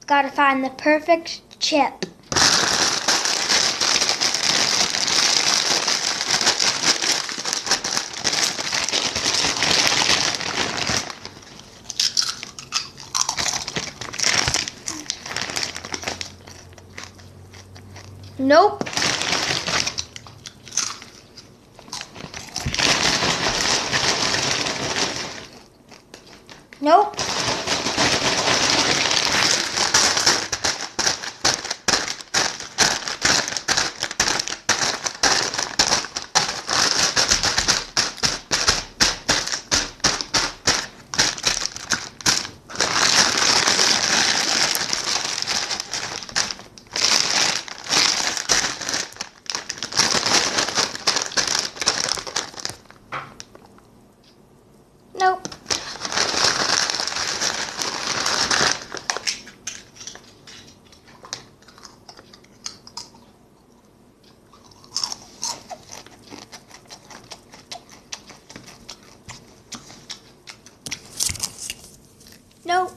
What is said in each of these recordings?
Gotta find the perfect chip. Nope. Nope. Nope. Nope.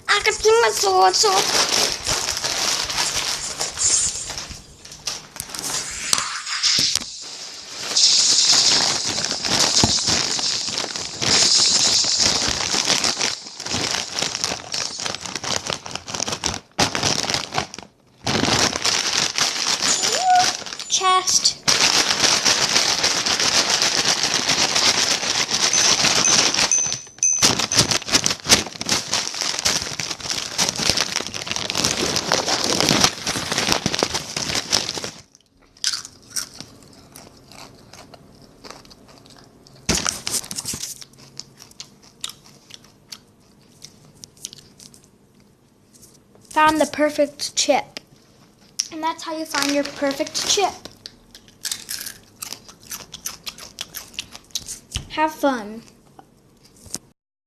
I can see my sword. Chest. Found the perfect chip. And that's how you find your perfect chip. Have fun.